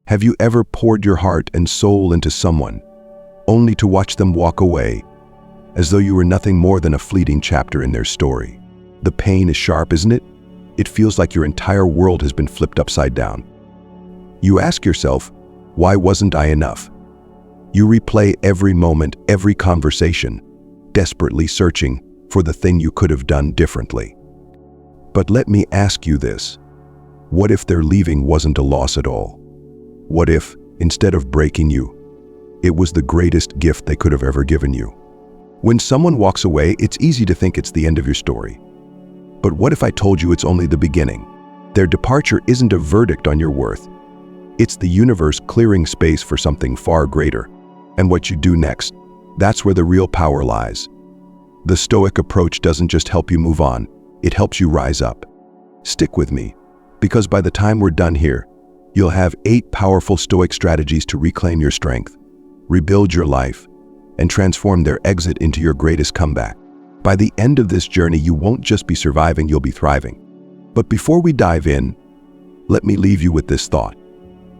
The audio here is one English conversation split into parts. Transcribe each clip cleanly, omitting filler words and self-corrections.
Have you ever poured your heart and soul into someone, only to watch them walk away, as though you were nothing more than a fleeting chapter in their story? The pain is sharp, isn't it? It feels like your entire world has been flipped upside down. You ask yourself, why wasn't I enough? You replay every moment, every conversation, desperately searching for the thing you could have done differently. But let me ask you this. What if their leaving wasn't a loss at all? What if, instead of breaking you, it was the greatest gift they could have ever given you? When someone walks away, it's easy to think it's the end of your story. But what if I told you it's only the beginning? Their departure isn't a verdict on your worth. It's the universe clearing space for something far greater. And what you do next, that's where the real power lies. The Stoic approach doesn't just help you move on, it helps you rise up. Stick with me, because by the time we're done here, you'll have 8 powerful Stoic strategies to reclaim your strength, rebuild your life, and transform their exit into your greatest comeback. By the end of this journey, you won't just be surviving, you'll be thriving. But before we dive in, let me leave you with this thought.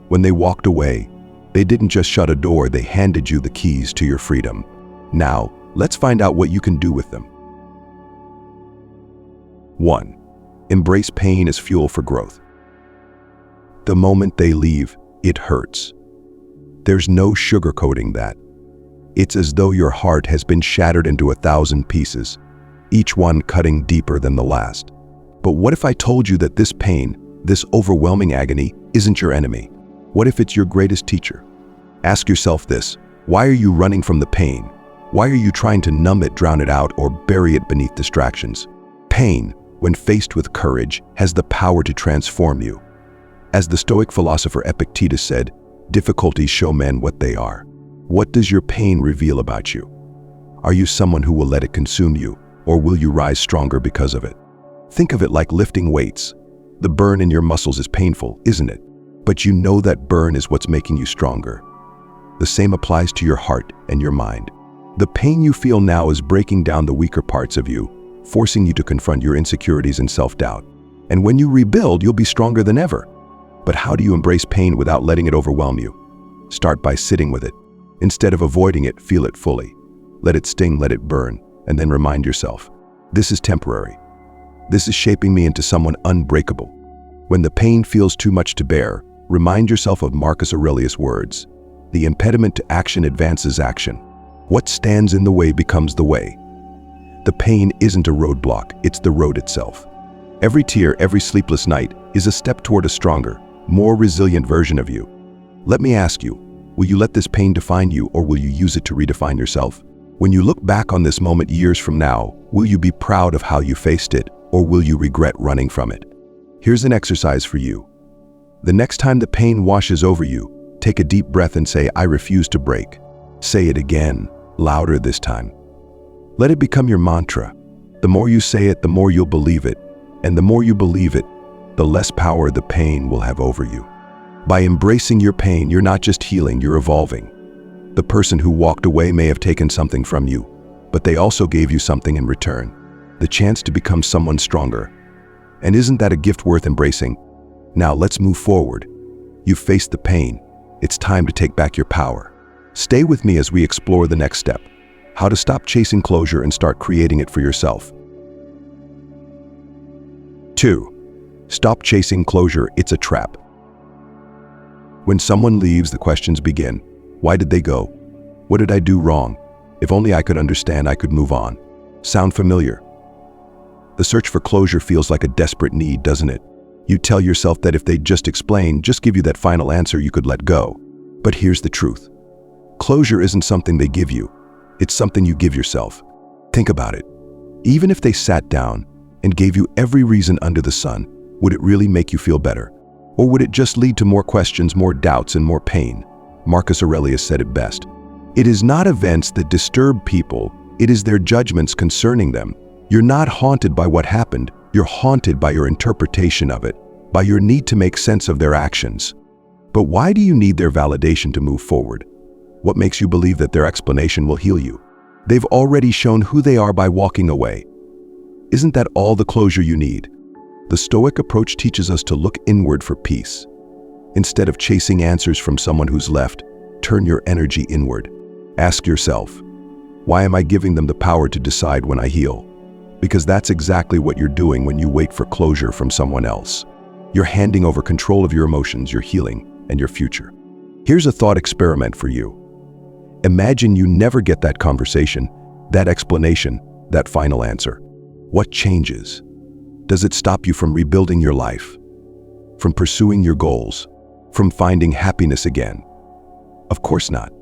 When they walked away, they didn't just shut a door, they handed you the keys to your freedom. Now, let's find out what you can do with them. 1. Embrace pain as fuel for growth. The moment they leave, it hurts. There's no sugarcoating that. It's as though your heart has been shattered into 1,000 pieces, each one cutting deeper than the last. But what if I told you that this pain, this overwhelming agony, isn't your enemy? What if it's your greatest teacher? Ask yourself this: why are you running from the pain? Why are you trying to numb it, drown it out, or bury it beneath distractions? Pain, when faced with courage, has the power to transform you. As the Stoic philosopher Epictetus said, difficulties show men what they are. What does your pain reveal about you? Are you someone who will let it consume you, or will you rise stronger because of it? Think of it like lifting weights. The burn in your muscles is painful, isn't it? But you know that burn is what's making you stronger. The same applies to your heart and your mind. The pain you feel now is breaking down the weaker parts of you, forcing you to confront your insecurities and self-doubt. And when you rebuild, you'll be stronger than ever. But how do you embrace pain without letting it overwhelm you? Start by sitting with it. Instead of avoiding it, feel it fully. Let it sting, let it burn, and then remind yourself, this is temporary. This is shaping me into someone unbreakable. When the pain feels too much to bear, remind yourself of Marcus Aurelius' words: the impediment to action advances action. What stands in the way becomes the way. The pain isn't a roadblock, it's the road itself. Every tear, every sleepless night is a step toward a stronger, more resilient version of you. Let me ask you, will you let this pain define you, or will you use it to redefine yourself? When you look back on this moment years from now, will you be proud of how you faced it, or will you regret running from it? Here's an exercise for you. The next time the pain washes over you, take a deep breath and say, I refuse to break. Say it again, louder this time. Let it become your mantra. The more you say it, the more you'll believe it. And the more you believe it, the less power the pain will have over you. By embracing your pain, you're not just healing, you're evolving. The person who walked away may have taken something from you, but they also gave you something in return, the chance to become someone stronger. And isn't that a gift worth embracing? Now let's move forward. You've faced the pain. It's time to take back your power. Stay with me as we explore the next step: how to stop chasing closure and start creating it for yourself. 2. Stop chasing closure, it's a trap. When someone leaves, the questions begin. Why did they go? What did I do wrong? If only I could understand, I could move on. Sound familiar? The search for closure feels like a desperate need, doesn't it? You tell yourself that if they'd just explain, just give you that final answer, you could let go. But here's the truth. Closure isn't something they give you. It's something you give yourself. Think about it. Even if they sat down and gave you every reason under the sun, would it really make you feel better? Or would it just lead to more questions, more doubts, and more pain? Marcus Aurelius said it best. It is not events that disturb people, it is their judgments concerning them. You're not haunted by what happened, you're haunted by your interpretation of it, by your need to make sense of their actions. But why do you need their validation to move forward? What makes you believe that their explanation will heal you? They've already shown who they are by walking away. Isn't that all the closure you need? The Stoic approach teaches us to look inward for peace. Instead of chasing answers from someone who's left, turn your energy inward. Ask yourself, why am I giving them the power to decide when I heal? Because that's exactly what you're doing when you wait for closure from someone else. You're handing over control of your emotions, your healing, and your future. Here's a thought experiment for you. Imagine you never get that conversation, that explanation, that final answer. What changes? Does it stop you from rebuilding your life? From pursuing your goals? From finding happiness again? Of course not.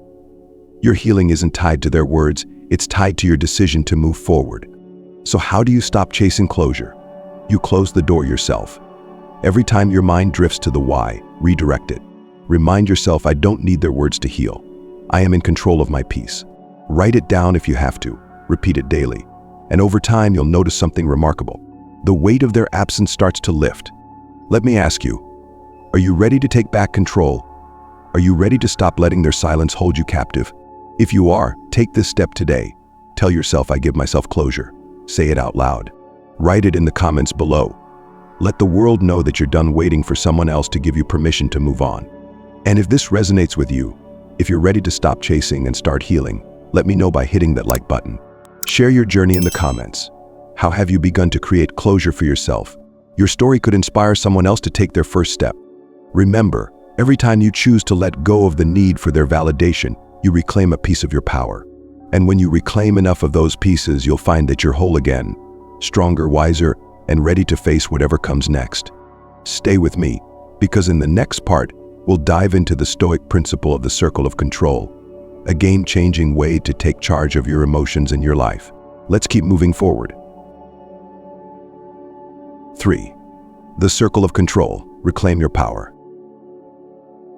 Your healing isn't tied to their words, it's tied to your decision to move forward. So how do you stop chasing closure? You close the door yourself. Every time your mind drifts to the why, redirect it. Remind yourself, I don't need their words to heal. I am in control of my peace. Write it down if you have to. Repeat it daily. And over time, you'll notice something remarkable. The weight of their absence starts to lift. Let me ask you, are you ready to take back control? Are you ready to stop letting their silence hold you captive? If you are, take this step today. Tell yourself, I give myself closure. Say it out loud. Write it in the comments below. Let the world know that you're done waiting for someone else to give you permission to move on. And if this resonates with you, if you're ready to stop chasing and start healing, let me know by hitting that like button. Share your journey in the comments. How have you begun to create closure for yourself? Your story could inspire someone else to take their first step. Remember, every time you choose to let go of the need for their validation, you reclaim a piece of your power. And when you reclaim enough of those pieces, you'll find that you're whole again, stronger, wiser, and ready to face whatever comes next. Stay with me, because in the next part, we'll dive into the Stoic principle of the circle of control, a game-changing way to take charge of your emotions and your life. Let's keep moving forward. 3. The circle of control. Reclaim your power.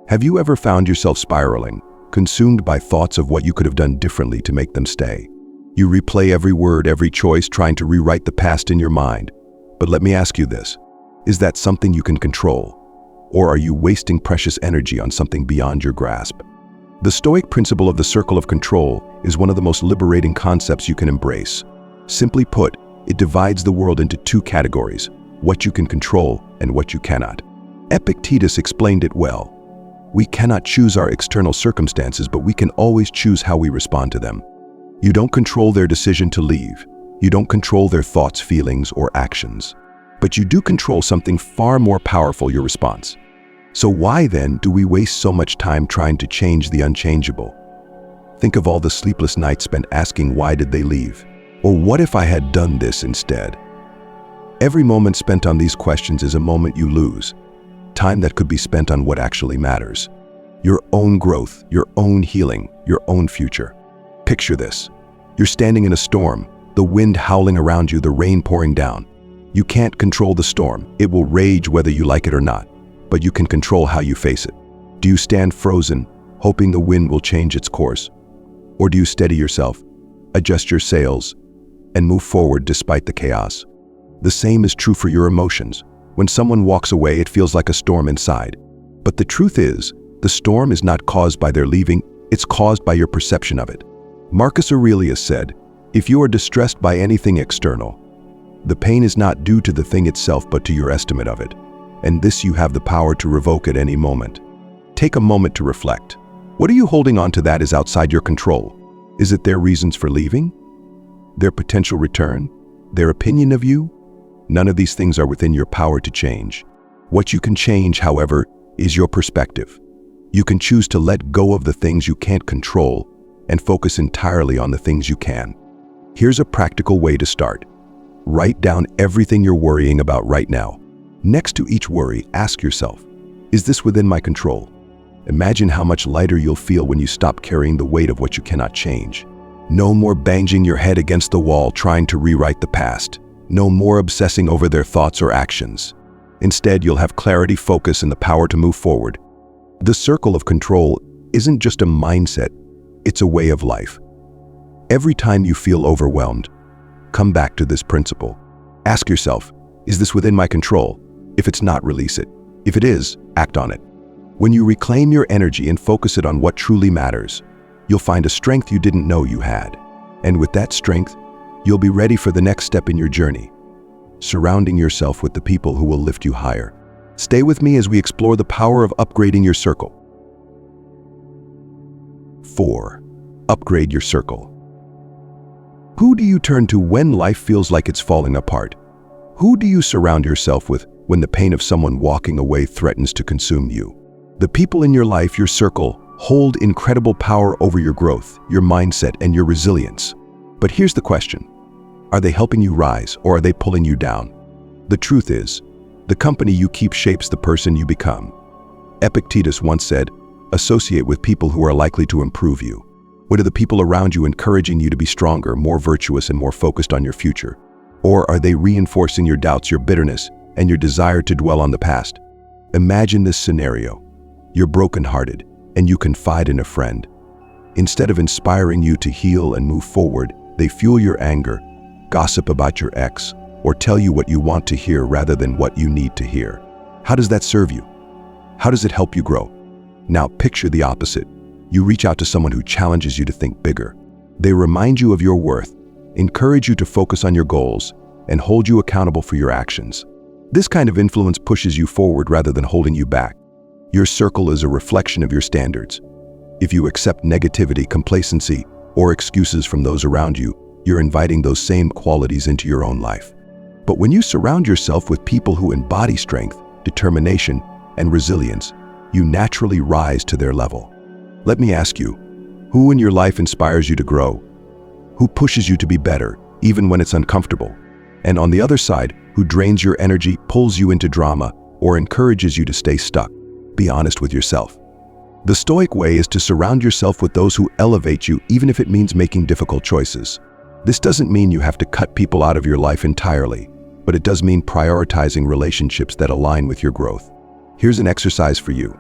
Have you ever found yourself spiraling, consumed by thoughts of what you could have done differently to make them stay? You replay every word, every choice, trying to rewrite the past in your mind. But let me ask you this, is that something you can control? Or are you wasting precious energy on something beyond your grasp? The Stoic principle of the circle of control is one of the most liberating concepts you can embrace. Simply put, it divides the world into two categories, what you can control and what you cannot. Epictetus explained it well. We cannot choose our external circumstances, but we can always choose how we respond to them. You don't control their decision to leave. You don't control their thoughts, feelings, or actions. But you do control something far more powerful, your response. So why then do we waste so much time trying to change the unchangeable? Think of all the sleepless nights spent asking, why did they leave? Or what if I had done this instead? Every moment spent on these questions is a moment you lose. Time that could be spent on what actually matters. Your own growth, your own healing, your own future. Picture this. You're standing in a storm, the wind howling around you, the rain pouring down. You can't control the storm. It will rage whether you like it or not, but you can control how you face it. Do you stand frozen, hoping the wind will change its course? Or do you steady yourself, adjust your sails, and move forward despite the chaos? The same is true for your emotions. When someone walks away, it feels like a storm inside. But the truth is, the storm is not caused by their leaving, it's caused by your perception of it. Marcus Aurelius said, if you are distressed by anything external, the pain is not due to the thing itself but to your estimate of it. And this you have the power to revoke at any moment. Take a moment to reflect. What are you holding on to that is outside your control? Is it their reasons for leaving? Their potential return? Their opinion of you? None of these things are within your power to change. What you can change, however, is your perspective. You can choose to let go of the things you can't control and focus entirely on the things you can. Here's a practical way to start. Write down everything you're worrying about right now. Next to each worry, ask yourself, is this within my control? Imagine how much lighter you'll feel when you stop carrying the weight of what you cannot change. No more banging your head against the wall trying to rewrite the past. No more obsessing over their thoughts or actions. Instead, you'll have clarity, focus, and the power to move forward. The circle of control isn't just a mindset, it's a way of life. Every time you feel overwhelmed, come back to this principle. Ask yourself, is this within my control? If it's not, release it. If it is, act on it. When you reclaim your energy and focus it on what truly matters, you'll find a strength you didn't know you had. And with that strength, you'll be ready for the next step in your journey, surrounding yourself with the people who will lift you higher. Stay with me as we explore the power of upgrading your circle. 4. Upgrade your circle. Who do you turn to when life feels like it's falling apart? Who do you surround yourself with when the pain of someone walking away threatens to consume you? The people in your life, your circle, hold incredible power over your growth, your mindset, and your resilience. But here's the question. Are they helping you rise, or are they pulling you down? The truth is, the company you keep shapes the person you become. Epictetus once said, "Associate with people who are likely to improve you." What are the people around you encouraging you to be stronger, more virtuous, and more focused on your future? Or are they reinforcing your doubts, your bitterness, and your desire to dwell on the past? Imagine this scenario. You're brokenhearted, and you confide in a friend. Instead of inspiring you to heal and move forward, they fuel your anger, gossip about your ex, or tell you what you want to hear rather than what you need to hear. How does that serve you? How does it help you grow? Now picture the opposite. You reach out to someone who challenges you to think bigger. They remind you of your worth, encourage you to focus on your goals, and hold you accountable for your actions. This kind of influence pushes you forward rather than holding you back. Your circle is a reflection of your standards. If you accept negativity, complacency, or excuses from those around you, you're inviting those same qualities into your own life. But when you surround yourself with people who embody strength, determination, and resilience, you naturally rise to their level. Let me ask you, who in your life inspires you to grow? Who pushes you to be better, even when it's uncomfortable? And on the other side, who drains your energy, pulls you into drama, or encourages you to stay stuck? Be honest with yourself. The Stoic way is to surround yourself with those who elevate you, even if it means making difficult choices. This doesn't mean you have to cut people out of your life entirely, but it does mean prioritizing relationships that align with your growth. Here's an exercise for you.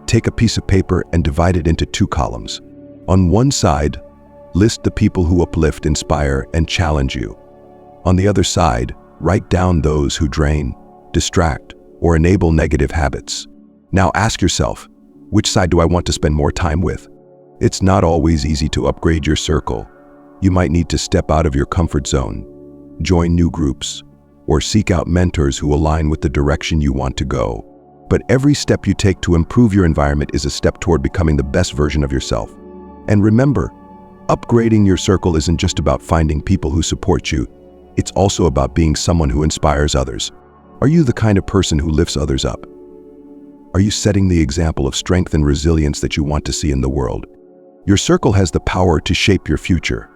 Take a piece of paper and divide it into 2 columns. On one side, list the people who uplift, inspire, and challenge you. On the other side, write down those who drain, distract, or enable negative habits. Now ask yourself, which side do I want to spend more time with? It's not always easy to upgrade your circle. You might need to step out of your comfort zone, join new groups, or seek out mentors who align with the direction you want to go. But every step you take to improve your environment is a step toward becoming the best version of yourself. And remember, upgrading your circle isn't just about finding people who support you. It's also about being someone who inspires others. Are you the kind of person who lifts others up? Are you setting the example of strength and resilience that you want to see in the world? Your circle has the power to shape your future.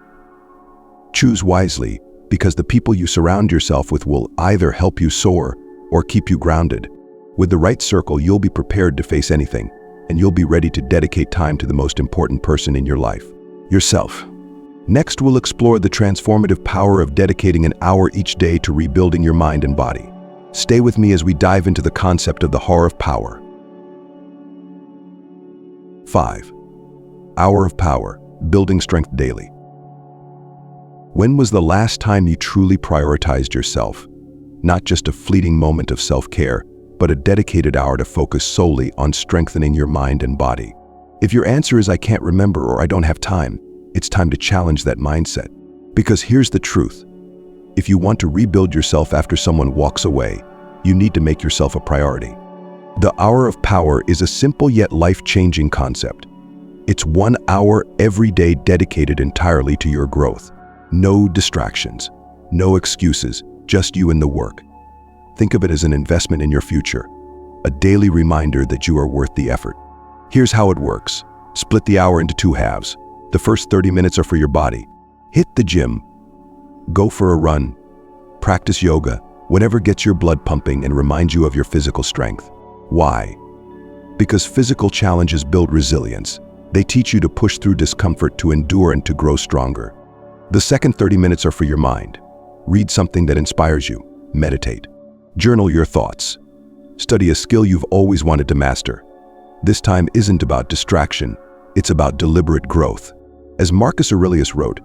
Choose wisely, because the people you surround yourself with will either help you soar or keep you grounded. With the right circle, you'll be prepared to face anything, and you'll be ready to dedicate time to the most important person in your life, yourself. Next, we'll explore the transformative power of dedicating an hour each day to rebuilding your mind and body. Stay with me as we dive into the concept of the Hour of Power. 5. Hour of Power, building strength daily. When was the last time you truly prioritized yourself? Not just a fleeting moment of self-care, but a dedicated hour to focus solely on strengthening your mind and body. If your answer is "I can't remember" or "I don't have time," it's time to challenge that mindset. Because here's the truth. If you want to rebuild yourself after someone walks away, you need to make yourself a priority. The Hour of Power is a simple yet life-changing concept. It's 1 hour every day dedicated entirely to your growth. No distractions, no excuses, just you and the work. Think of it as an investment in your future, a daily reminder that you are worth the effort. Here's how it works. Split the hour into 2 halves. The first 30 minutes are for your body. Hit the gym, go for a run, practice yoga, whatever gets your blood pumping and reminds you of your physical strength. Why? Because physical challenges build resilience. They teach you to push through discomfort, to endure, and to grow stronger. The second 30 minutes are for your mind. Read something that inspires you. Meditate. Journal your thoughts. Study a skill you've always wanted to master. This time isn't about distraction. It's about deliberate growth. As Marcus Aurelius wrote,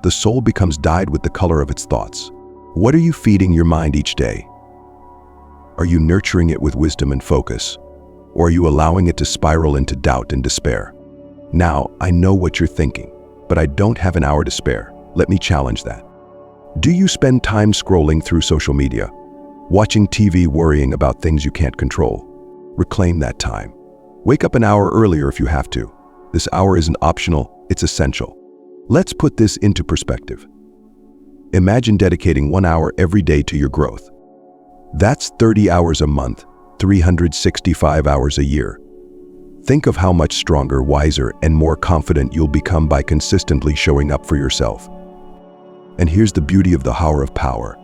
the soul becomes dyed with the color of its thoughts. What are you feeding your mind each day? Are you nurturing it with wisdom and focus? Or are you allowing it to spiral into doubt and despair? Now, I know what you're thinking, but I don't have an hour to spare. Let me challenge that. Do you spend time scrolling through social media? Watching TV, worrying about things you can't control. Reclaim that time. Wake up an hour earlier if you have to. This hour isn't optional, it's essential. Let's put this into perspective. Imagine dedicating 1 hour every day to your growth. That's 30 hours a month, 365 hours a year. Think of how much stronger, wiser, and more confident you'll become by consistently showing up for yourself. And here's the beauty of the hour of power.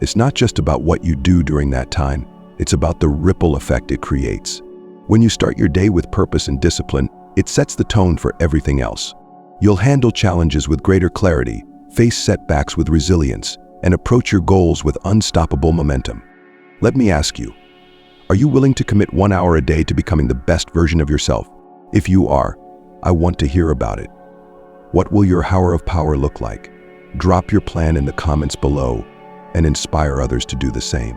It's not just about what you do during that time, it's about the ripple effect it creates. When you start your day with purpose and discipline, it sets the tone for everything else. You'll handle challenges with greater clarity, face setbacks with resilience, and approach your goals with unstoppable momentum. Let me ask you, are you willing to commit 1 hour a day to becoming the best version of yourself? If you are, I want to hear about it. What will your hour of power look like? Drop your plan in the comments below and inspire others to do the same.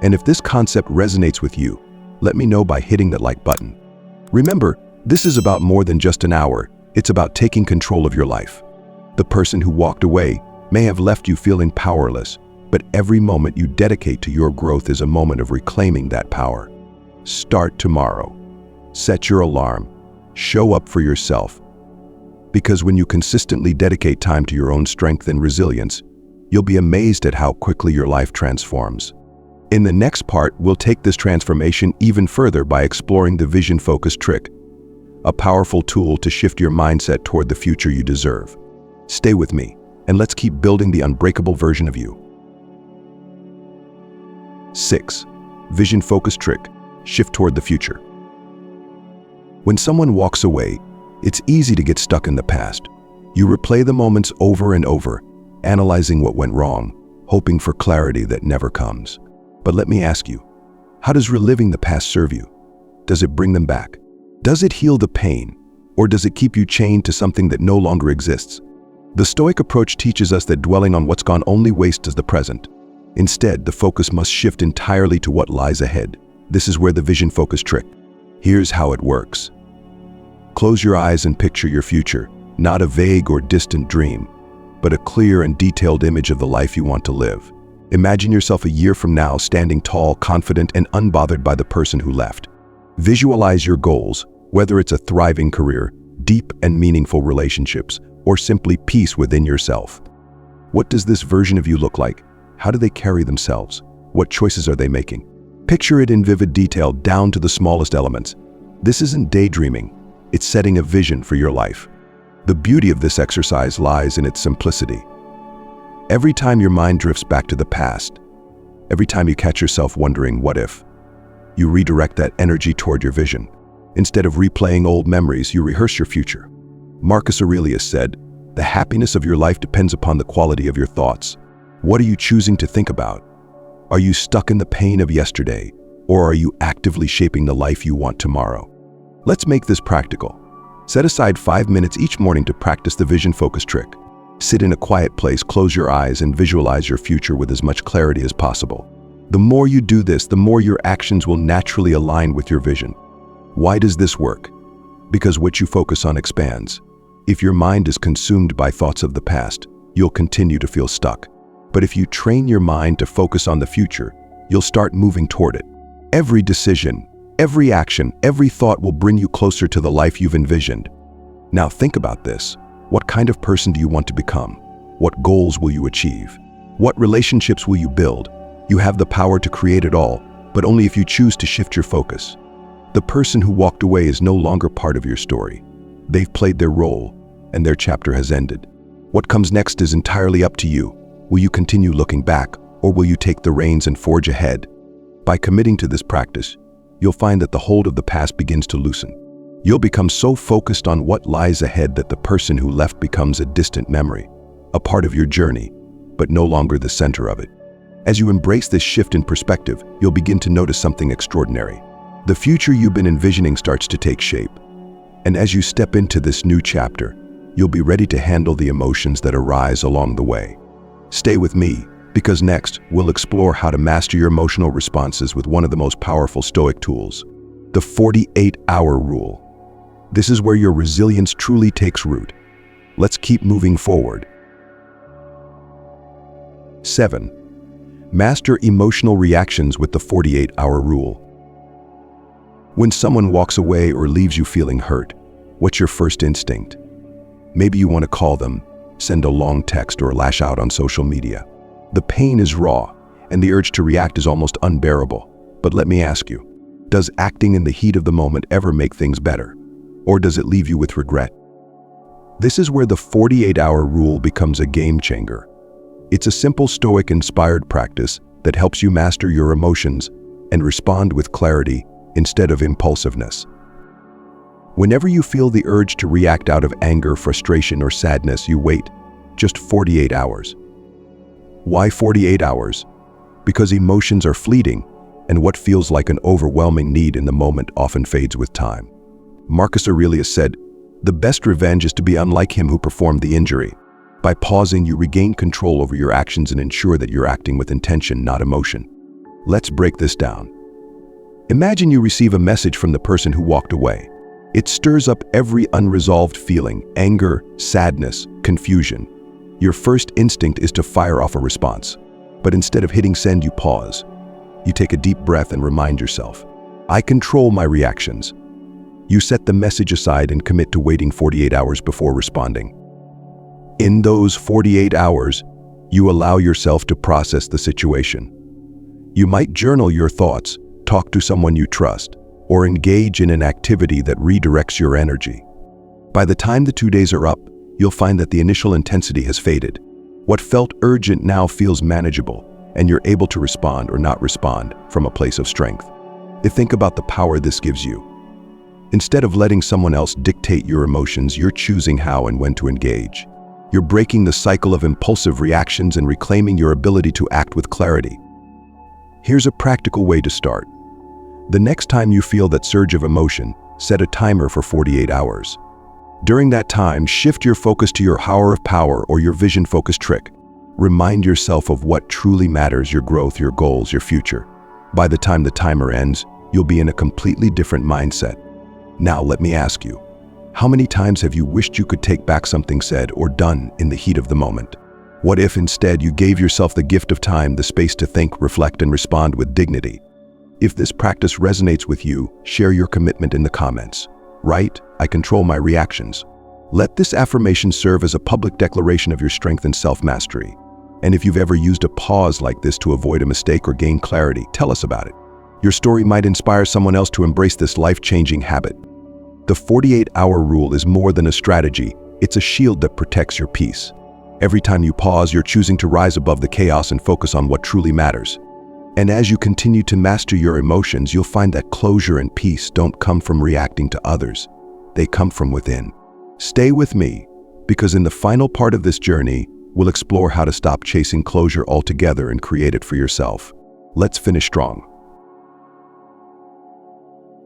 And if this concept resonates with you, let me know by hitting that like button. Remember, this is about more than just an hour. It's about taking control of your life. The person who walked away may have left you feeling powerless, but every moment you dedicate to your growth is a moment of reclaiming that power. Start tomorrow. Set your alarm. Show up for yourself. Because when you consistently dedicate time to your own strength and resilience, you'll be amazed at how quickly your life transforms. In the next part, we'll take this transformation even further by exploring the vision-focused trick, a powerful tool to shift your mindset toward the future you deserve. Stay with me, and let's keep building the unbreakable version of you. 6. Vision-focused trick. Shift toward the future. When someone walks away, it's easy to get stuck in the past. You replay the moments over and over, analyzing what went wrong, hoping for clarity that never comes. But let me ask you, how does reliving the past serve you? Does it bring them back? Does it heal the pain, or does it keep you chained to something that no longer exists? The Stoic approach teaches us that dwelling on what's gone only wastes the present. Instead, the focus must shift entirely to what lies ahead. This is where the vision-focused trick. Here's how it works. Close your eyes and picture your future, not a vague or distant dream, but a clear and detailed image of the life you want to live. Imagine yourself a year from now standing tall, confident, and unbothered by the person who left. Visualize your goals, whether it's a thriving career, deep and meaningful relationships, or simply peace within yourself. What does this version of you look like? How do they carry themselves? What choices are they making? Picture it in vivid detail down to the smallest elements. This isn't daydreaming, it's setting a vision for your life. The beauty of this exercise lies in its simplicity. Every time your mind drifts back to the past, every time you catch yourself wondering, what if? You redirect that energy toward your vision. Instead of replaying old memories, you rehearse your future. Marcus Aurelius said, "The happiness of your life depends upon the quality of your thoughts." What are you choosing to think about? Are you stuck in the pain of yesterday, or are you actively shaping the life you want tomorrow? Let's make this practical. Set aside 5 minutes each morning to practice the vision-focused trick. Sit in a quiet place, close your eyes, and visualize your future with as much clarity as possible. The more you do this, the more your actions will naturally align with your vision. Why does this work? Because what you focus on expands. If your mind is consumed by thoughts of the past, you'll continue to feel stuck. But if you train your mind to focus on the future, you'll start moving toward it. Every decision, every action, every thought will bring you closer to the life you've envisioned. Now think about this. What kind of person do you want to become? What goals will you achieve? What relationships will you build? You have the power to create it all, but only if you choose to shift your focus. The person who walked away is no longer part of your story. They've played their role, and their chapter has ended. What comes next is entirely up to you. Will you continue looking back, or will you take the reins and forge ahead? By committing to this practice, you'll find that the hold of the past begins to loosen. You'll become so focused on what lies ahead that the person who left becomes a distant memory, a part of your journey, but no longer the center of it. As you embrace this shift in perspective, you'll begin to notice something extraordinary. The future you've been envisioning starts to take shape. And as you step into this new chapter, you'll be ready to handle the emotions that arise along the way. Stay with me, because next, we'll explore how to master your emotional responses with one of the most powerful Stoic tools, the 48-hour rule. This is where your resilience truly takes root. Let's keep moving forward. 7. Master emotional reactions with the 48-hour rule. When someone walks away or leaves you feeling hurt, what's your first instinct? Maybe you want to call them, send a long text, or lash out on social media. The pain is raw, and the urge to react is almost unbearable. But let me ask you, does acting in the heat of the moment ever make things better? Or does it leave you with regret? This is where the 48-hour rule becomes a game changer. It's a simple Stoic-inspired practice that helps you master your emotions and respond with clarity instead of impulsiveness. Whenever you feel the urge to react out of anger, frustration, or sadness, you wait just 48 hours. Why 48 hours? Because emotions are fleeting, and what feels like an overwhelming need in the moment often fades with time. Marcus Aurelius said, "The best revenge is to be unlike him who performed the injury." By pausing, you regain control over your actions and ensure that you're acting with intention, not emotion. Let's break this down. Imagine you receive a message from the person who walked away. It stirs up every unresolved feeling: anger, sadness, confusion. Your first instinct is to fire off a response. But instead of hitting send, you pause. You take a deep breath and remind yourself, I control my reactions. You set the message aside and commit to waiting 48 hours before responding. In those 48 hours, you allow yourself to process the situation. You might journal your thoughts, talk to someone you trust, or engage in an activity that redirects your energy. By the time the 2 days are up, you'll find that the initial intensity has faded. What felt urgent now feels manageable, and you're able to respond or not respond from a place of strength. Think about the power this gives you. Instead of letting someone else dictate your emotions, you're choosing how and when to engage. You're breaking the cycle of impulsive reactions and reclaiming your ability to act with clarity. Here's a practical way to start. The next time you feel that surge of emotion, set a timer for 48 hours. During that time, shift your focus to your hour of power or your vision focus trick. Remind yourself of what truly matters: your growth, your goals, your future. By the time the timer ends, you'll be in a completely different mindset. Now let me ask you, how many times have you wished you could take back something said or done in the heat of the moment? What if instead you gave yourself the gift of time, the space to think, reflect, and respond with dignity? If this practice resonates with you, share your commitment in the comments. Write, I control my reactions. Let this affirmation serve as a public declaration of your strength and self-mastery. And if you've ever used a pause like this to avoid a mistake or gain clarity, tell us about it. Your story might inspire someone else to embrace this life-changing habit. The 48-hour rule is more than a strategy. It's a shield that protects your peace. Every time you pause, you're choosing to rise above the chaos and focus on what truly matters. And as you continue to master your emotions, you'll find that closure and peace don't come from reacting to others. They come from within. Stay with me, because in the final part of this journey, we'll explore how to stop chasing closure altogether and create it for yourself. Let's finish strong.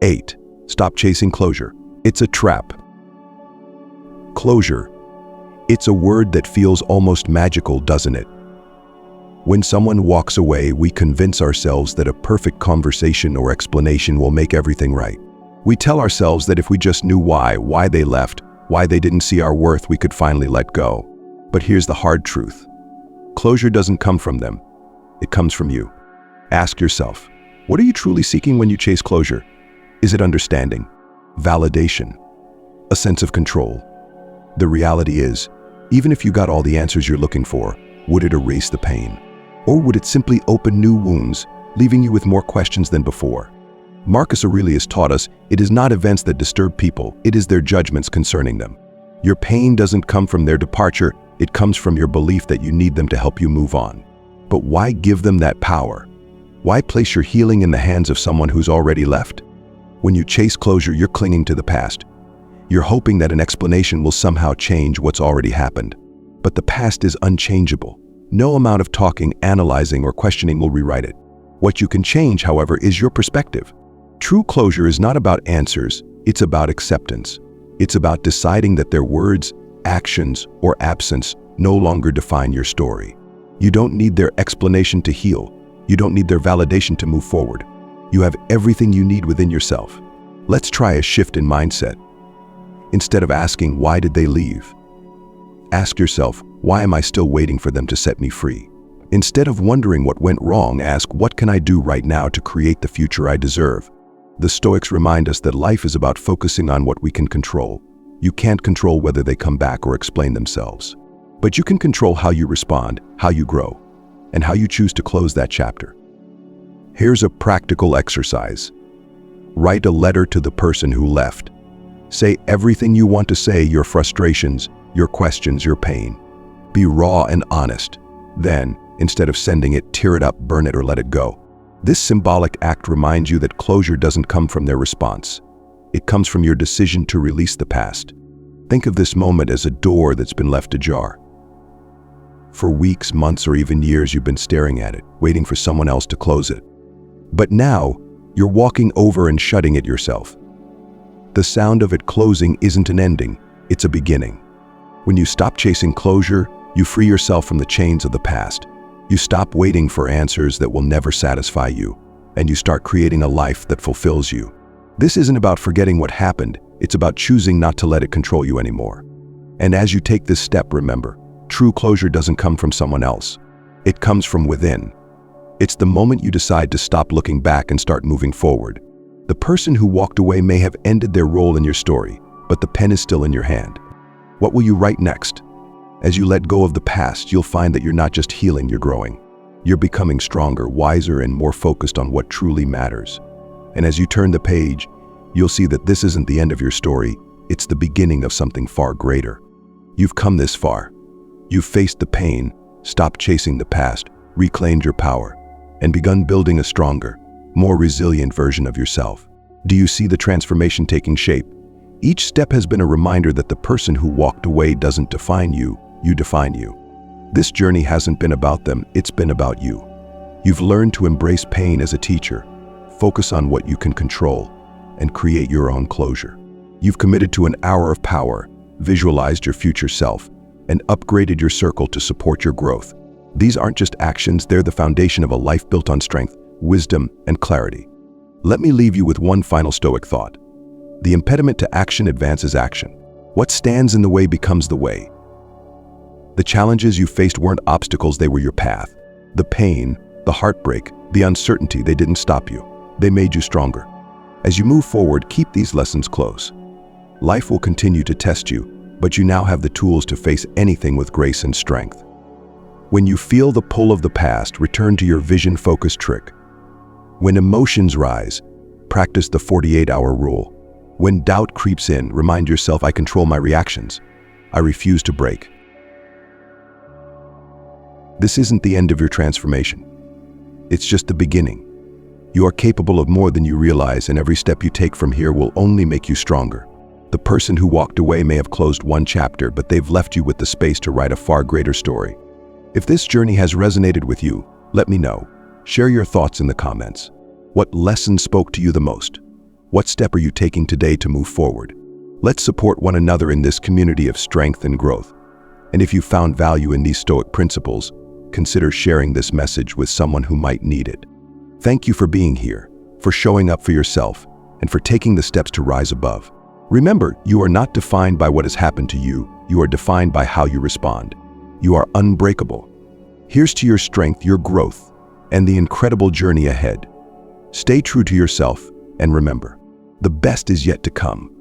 8. Stop chasing closure. It's a trap. Closure. It's a word that feels almost magical, doesn't it? When someone walks away, we convince ourselves that a perfect conversation or explanation will make everything right. We tell ourselves that if we just knew why they left, why they didn't see our worth, we could finally let go. But here's the hard truth. Closure doesn't come from them. It comes from you. Ask yourself, what are you truly seeking when you chase closure? Is it understanding, validation, a sense of control? The reality is, even if you got all the answers you're looking for, would it erase the pain? Or would it simply open new wounds, leaving you with more questions than before? Marcus Aurelius taught us it is not events that disturb people, it is their judgments concerning them. Your pain doesn't come from their departure, it comes from your belief that you need them to help you move on. But why give them that power? Why place your healing in the hands of someone who's already left? When you chase closure, you're clinging to the past. You're hoping that an explanation will somehow change what's already happened. But the past is unchangeable. No amount of talking, analyzing, or questioning will rewrite it. What you can change, however, is your perspective. True closure is not about answers, it's about acceptance. It's about deciding that their words, actions, or absence no longer define your story. You don't need their explanation to heal. You don't need their validation to move forward. You have everything you need within yourself. Let's try a shift in mindset. Instead of asking, why did they leave? Ask yourself, why am I still waiting for them to set me free? Instead of wondering what went wrong, ask, what can I do right now to create the future I deserve? The Stoics remind us that life is about focusing on what we can control. You can't control whether they come back or explain themselves. But you can control how you respond, how you grow, and how you choose to close that chapter. Here's a practical exercise. Write a letter to the person who left. Say everything you want to say, your frustrations, your questions, your pain. Be raw and honest. Then, instead of sending it, tear it up, burn it, or let it go. This symbolic act reminds you that closure doesn't come from their response. It comes from your decision to release the past. Think of this moment as a door that's been left ajar. For weeks, months, or even years, you've been staring at it, waiting for someone else to close it. But now, you're walking over and shutting it yourself. The sound of it closing isn't an ending, it's a beginning. When you stop chasing closure, you free yourself from the chains of the past. You stop waiting for answers that will never satisfy you, and you start creating a life that fulfills you. This isn't about forgetting what happened, it's about choosing not to let it control you anymore. And as you take this step, remember, true closure doesn't come from someone else. It comes from within. It's the moment you decide to stop looking back and start moving forward. The person who walked away may have ended their role in your story, but the pen is still in your hand. What will you write next? As you let go of the past, you'll find that you're not just healing, you're growing. You're becoming stronger, wiser, and more focused on what truly matters. And as you turn the page, you'll see that this isn't the end of your story, it's the beginning of something far greater. You've come this far. You've faced the pain, stopped chasing the past, reclaimed your power, and begun building a stronger, more resilient version of yourself. Do you see the transformation taking shape? Each step has been a reminder that the person who walked away doesn't define you, you define you. This journey hasn't been about them, it's been about you. You've learned to embrace pain as a teacher, focus on what you can control, and create your own closure. You've committed to an hour of power, visualized your future self, and upgraded your circle to support your growth. These aren't just actions, they're the foundation of a life built on strength, wisdom, and clarity. Let me leave you with one final Stoic thought. The impediment to action advances action. What stands in the way becomes the way. The challenges you faced weren't obstacles, they were your path. The pain, the heartbreak, the uncertainty, they didn't stop you. They made you stronger. As you move forward, keep these lessons close. Life will continue to test you, but you now have the tools to face anything with grace and strength. When you feel the pull of the past, return to your vision-focused trick. When emotions rise, practice the 48-hour rule. When doubt creeps in, remind yourself, I control my reactions. I refuse to break. This isn't the end of your transformation. It's just the beginning. You are capable of more than you realize, and every step you take from here will only make you stronger. The person who walked away may have closed one chapter, but they've left you with the space to write a far greater story. If this journey has resonated with you, let me know. Share your thoughts in the comments. What lesson spoke to you the most? What step are you taking today to move forward? Let's support one another in this community of strength and growth. And if you found value in these Stoic principles, consider sharing this message with someone who might need it. Thank you for being here, for showing up for yourself, and for taking the steps to rise above. Remember, you are not defined by what has happened to you, you are defined by how you respond. You are unbreakable. Here's to your strength, your growth, and the incredible journey ahead. Stay true to yourself, and remember, the best is yet to come.